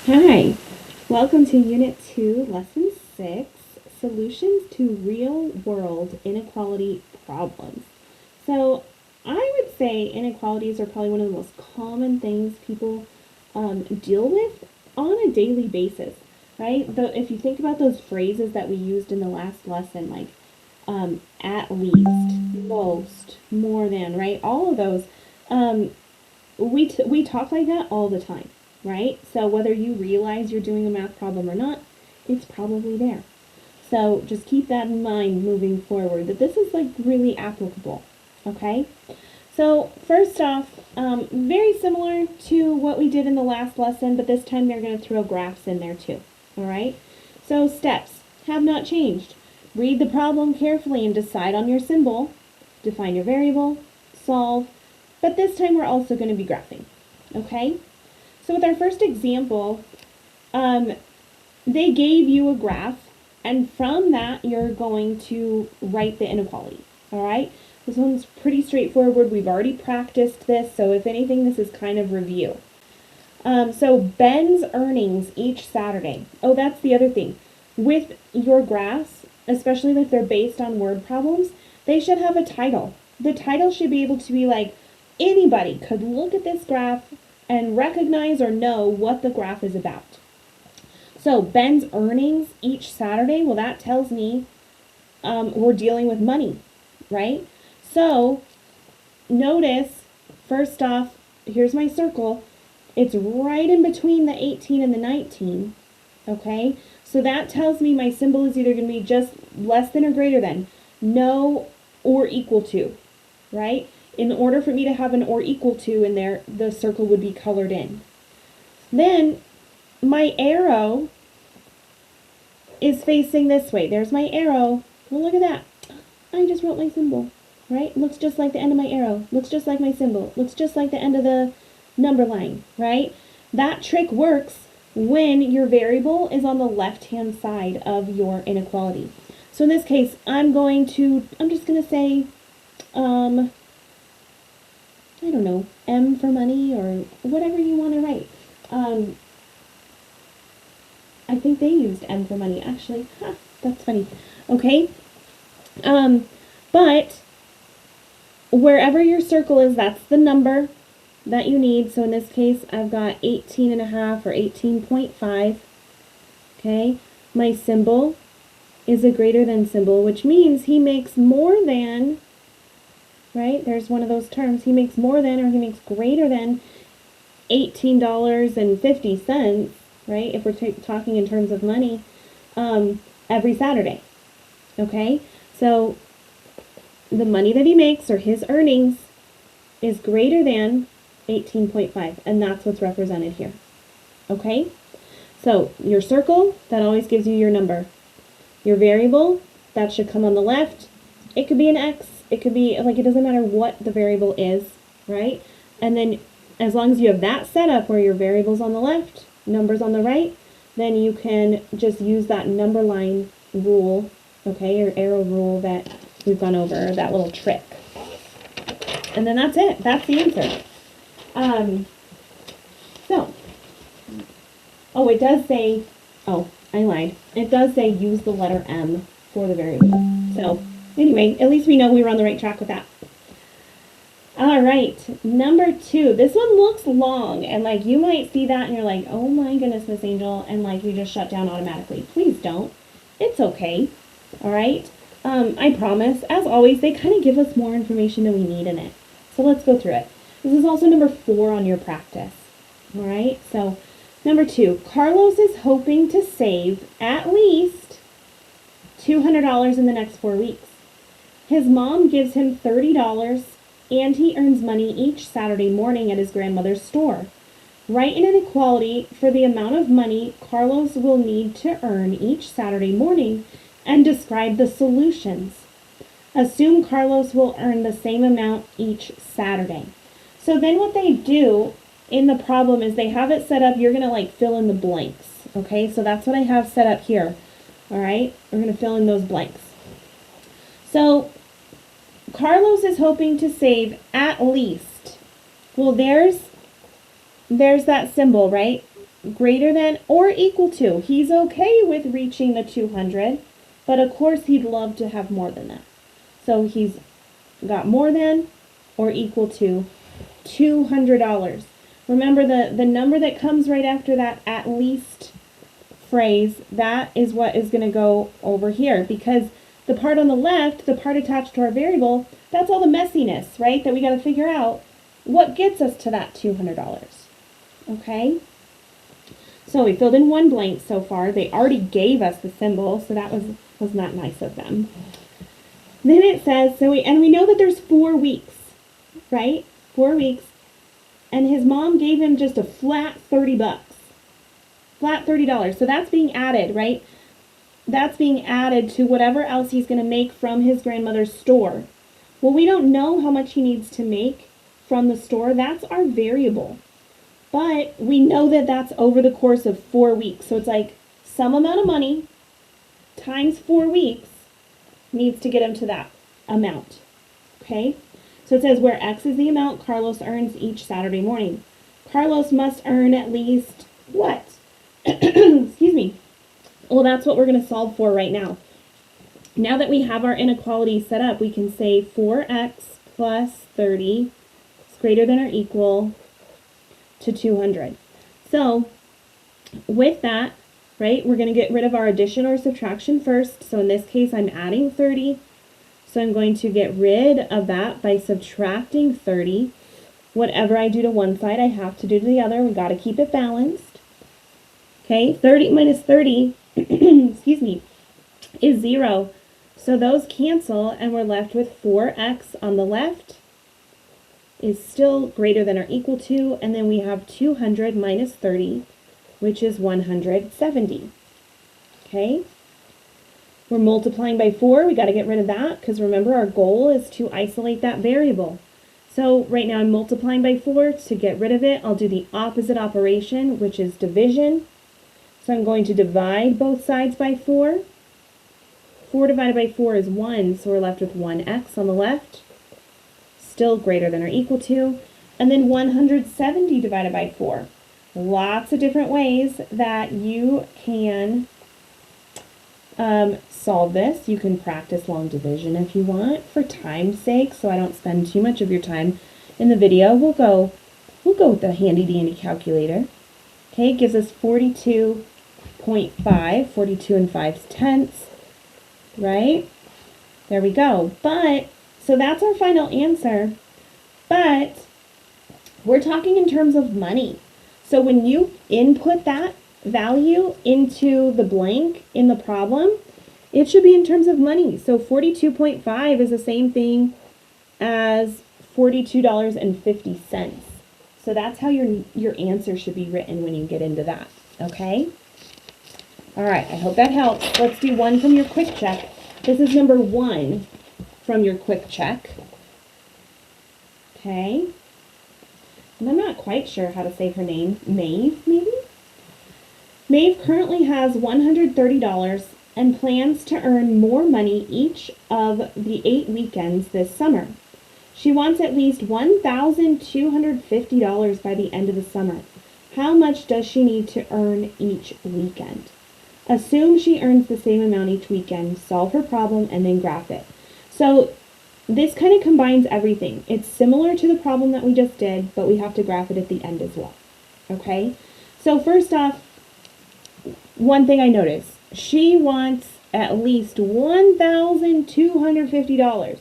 Hi, welcome to Unit 2, Lesson 6, Solutions to Real-World Inequality Problems. So I would say inequalities are probably one of the most common things people deal with on a daily basis, right? If you think about those phrases that we used in the last lesson, like at least, most, more than, right? All of those, um, we talk like that all the time, right? So whether you realize you're doing a math problem or not, it's probably there. So just keep that in mind moving forward, that this is like really applicable, okay? So first off, very similar to what we did in the last lesson, but this time they're going to throw graphs in there too, all right? So steps have not changed. Read the problem carefully and decide on your symbol, define your variable, solve, but this time we're also going to be graphing, okay? So with our first example, they gave you a graph, and from that you're going to write the inequality, all right? This one's pretty straightforward. We've already practiced this, so if anything, this is kind of review. So Ben's earnings each Saturday. Oh, that's the other thing. With your graphs, especially if they're based on word problems, they should have a title. The title should be able to be like, anybody could look at this graph and recognize or know what the graph is about. So Ben's earnings each Saturday, well, that tells me we're dealing with money, right? So notice, first off, here's my circle. It's right in between the 18 and the 19, okay? So that tells me my symbol is either going to be just less than or greater than, no or equal to, right? In order for me to have an or equal to in there, the circle would be colored in. Then my arrow is facing this way. There's my arrow. Well, look at that. I just wrote my symbol, right? Looks just like the end of my arrow. Looks just like my symbol. Looks just like the end of the number line, right? That trick works when your variable is on the left-hand side of your inequality. So in this case, I'm just going to say, I don't know, M for money or whatever you want to write. I think they used M for money, actually. Huh, that's funny. Okay. But wherever your circle is, that's the number that you need. So in this case, I've got 18.5 or 18.5. Okay. My symbol is a greater than symbol, which means he makes more than, right? There's one of those terms. He makes more than or he makes greater than $18.50, right? If we're talking in terms of money, every Saturday. Okay? So the money that he makes or his earnings is greater than 18.5, and that's what's represented here. Okay? So your circle, that always gives you your number. Your variable, that should come on the left. It could be an X. It could be, like, it doesn't matter what the variable is, right? And then as long as you have that set up where your variable's on the left, numbers on the right, then you can just use that number line rule, okay, or arrow rule that we've gone over, that little trick. And then that's it. That's the answer. It does say, I lied. It does say use the letter M for the variable. So anyway, at least we know we were on the right track with that. All right, number 2. This one looks long, and like you might see that and you're like, oh my goodness, Miss Angel, and like you just shut down automatically. Please don't. It's okay. All right. I promise, as always, they kind of give us more information than we need in it. So let's go through it. This is also number 4 on your practice. All right. So number 2, Carlos is hoping to save at least $200 in the next 4 weeks. His mom gives him $30 and he earns money each Saturday morning at his grandmother's store. Write an inequality for the amount of money Carlos will need to earn each Saturday morning and describe the solutions. Assume Carlos will earn the same amount each Saturday. So then what they do in the problem is they have it set up, you're going to like fill in the blanks. Okay, so that's what I have set up here. All right, we're going to fill in those blanks. So Carlos is hoping to save at least, well, there's that symbol, right? greater than or equal to. He's okay with reaching the 200, but of course he'd love to have more than that. So he's got more than or equal to $200. Remember the number that comes right after that at least phrase, that is what is going to go over here, because the part on the left, the part attached to our variable, that's all the messiness, right, that we got to figure out what gets us to that $200. Okay? So we filled in one blank so far. They already gave us the symbol, so that was not nice of them. Then it says, we know that there's 4 weeks, right? 4 weeks. And his mom gave him just a flat $30. Flat $30. So that's being added, right? That's being added to whatever else he's going to make from his grandmother's store. Well, we don't know how much he needs to make from the store. That's our variable. But we know that that's over the course of 4 weeks. So it's like some amount of money times 4 weeks needs to get him to that amount. Okay? So it says where X is the amount Carlos earns each Saturday morning. Carlos must earn at least what? Excuse me. Well, that's what we're going to solve for right now. Now that we have our inequality set up, we can say 4x plus 30 is greater than or equal to 200. So with that, right, we're going to get rid of our addition or subtraction first. So in this case, I'm adding 30. So I'm going to get rid of that by subtracting 30. Whatever I do to one side, I have to do to the other. We've got to keep it balanced. Okay, 30 minus 30, excuse me, is 0. So those cancel, and we're left with 4x on the left is still greater than or equal to, and then we have 200 minus 30, which is 170. Okay? We're multiplying by 4. We got to get rid of that, because remember our goal is to isolate that variable. So right now I'm multiplying by 4. To get rid of it, I'll do the opposite operation, which is division. So I'm going to divide both sides by 4. 4 divided by 4 is 1, so we're left with 1x on the left, still greater than or equal to, and then 170 divided by 4. Lots of different ways that you can solve this. You can practice long division if you want, for time's sake, so I don't spend too much of your time in the video. We'll go with the handy dandy calculator. Okay, it gives us 42.5, 42 and 5/10, right? There we go. But, so that's our final answer, but we're talking in terms of money. So when you input that value into the blank in the problem, it should be in terms of money. So 42.5 is the same thing as $42.50. So that's how your answer should be written when you get into that, okay? All right, I hope that helps. Let's do one from your quick check. This is number 1 from your quick check. Okay. And I'm not quite sure how to say her name. Maeve, maybe? Maeve currently has $130 and plans to earn more money each of the 8 weekends this summer. She wants at least $1,250 by the end of the summer. How much does she need to earn each weekend? Assume she earns the same amount each weekend, solve her problem, and then graph it. So this kind of combines everything. It's similar to the problem that we just did, but we have to graph it at the end as well. Okay? So first off, one thing I noticed, she wants at least $1,250,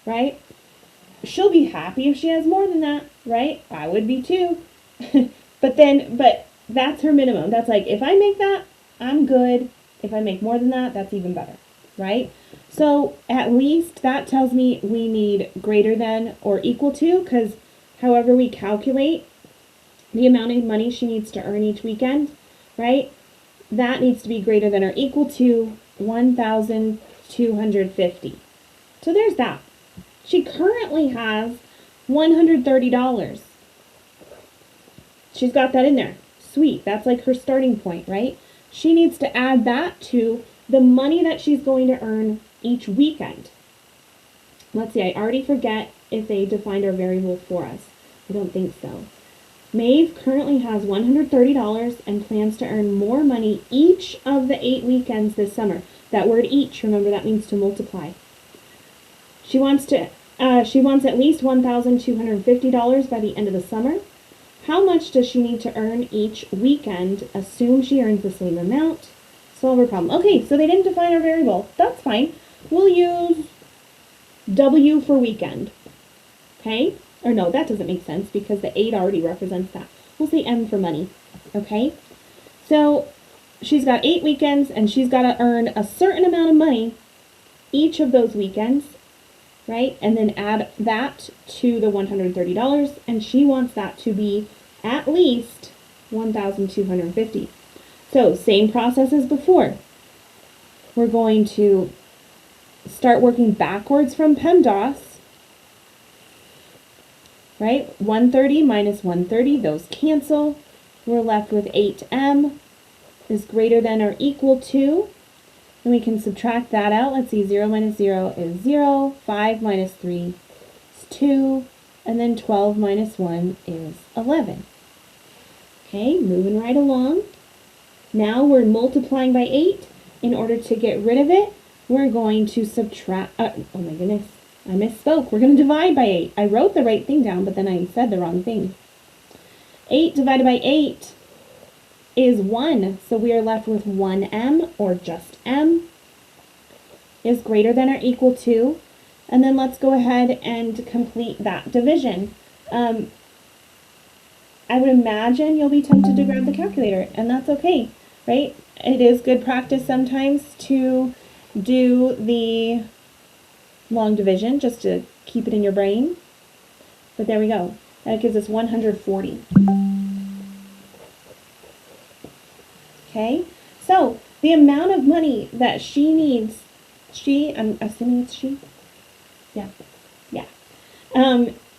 right? She'll be happy if she has more than that, right? I would be too. But that's her minimum. That's like, if I make that, I'm good. If I make more than that, that's even better, right? So at least that tells me we need greater than or equal to, because however we calculate the amount of money she needs to earn each weekend, right? That needs to be greater than or equal to 1,250. So there's that. She currently has $130. She's got that in there. Sweet. That's like her starting point, right? She needs to add that to the money that she's going to earn each weekend. Let's see, I already forget if they defined our variable for us. I don't think so. Maeve currently has $130 and plans to earn more money each of the 8 weekends this summer. That word each, remember, that means to multiply. She wants at least $1,250 by the end of the summer. How much does she need to earn each weekend? Assume she earns the same amount. Solve her problem. Okay, so they didn't define our variable. That's fine. We'll use W for weekend. Okay? Or no, that doesn't make sense because the 8 already represents that. We'll say M for money. Okay? So she's got 8 weekends and she's got to earn a certain amount of money each of those weekends, right? And then add that to the $130, and she wants that to be at least $1,250. So same process as before. We're going to start working backwards from PEMDAS, right? 130 minus 130, those cancel. We're left with 8M is greater than or equal to, and we can subtract that out. Let's see, 0 minus 0 is 0, 5 minus 3 is 2, and then 12 minus 1 is 11. Okay, moving right along. Now we're multiplying by 8. In order to get rid of it, we're going to subtract, oh my goodness, I misspoke. We're going to divide by 8. I wrote the right thing down, but then I said the wrong thing. 8 divided by 8 is 1, so we are left with 1M, or just M, is greater than or equal to, and then let's go ahead and complete that division. I would imagine you'll be tempted to grab the calculator, and that's okay, right? It is good practice sometimes to do the long division, just to keep it in your brain. But there we go. That gives us 140. Okay, so the amount of money that she needs, I'm assuming it's she? Yeah.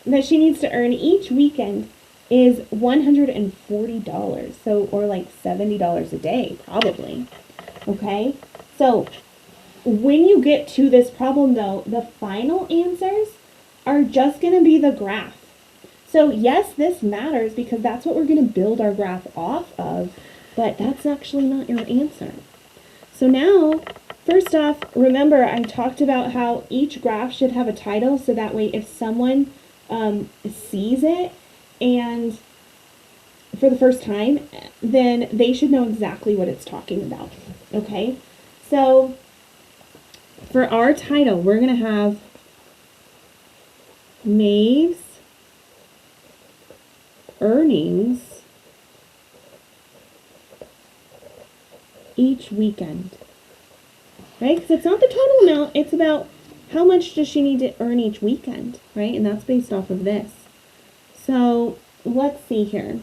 That she needs to earn each weekend is $140, so, or like $70 a day, probably. Okay, so when you get to this problem though, the final answers are just going to be the graph. So yes, this matters because that's what we're going to build our graph off of, but that's actually not your answer. So now, first off, remember I talked about how each graph should have a title, so that way if someone sees it and for the first time, then they should know exactly what it's talking about. Okay, so for our title, we're going to have Maeve's earnings each weekend, right? Because it's not the total amount, it's about how much does she need to earn each weekend, right? And that's based off of this. So let's see here.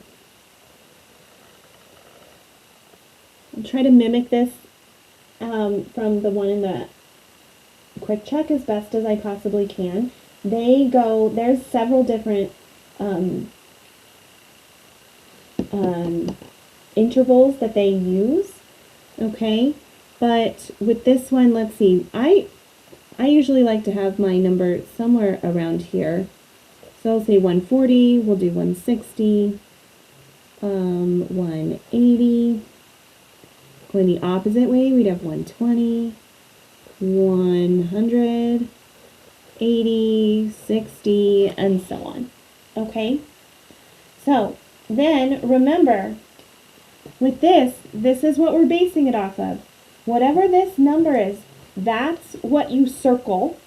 I'll try to mimic this from the one in the quick check as best as I possibly can. There's several different intervals that they use, okay? But with this one, let's see, I usually like to have my number somewhere around here. So I'll say 140, we'll do 160, 180. Going the opposite way, we'd have 120, 100, 80, 60, and so on. Okay? So, then remember, with this is what we're basing it off of. Whatever this number is, that's what you circle.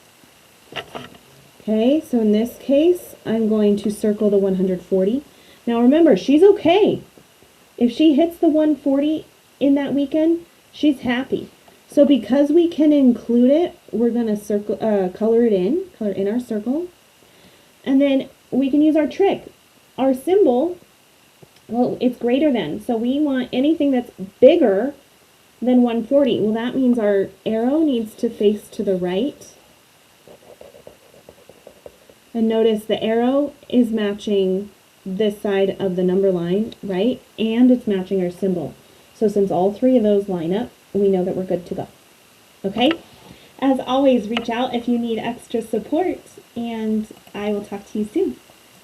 Okay, so in this case, I'm going to circle the 140. Now remember, she's okay. If she hits the 140 in that weekend, she's happy. So because we can include it, we're going to color it in our circle. And then we can use our trick. Our symbol, well, it's greater than. So we want anything that's bigger than 140. Well, that means our arrow needs to face to the right. And notice the arrow is matching this side of the number line, right? And it's matching our symbol. So since all three of those line up, we know that we're good to go. Okay? As always, reach out if you need extra support, and I will talk to you soon.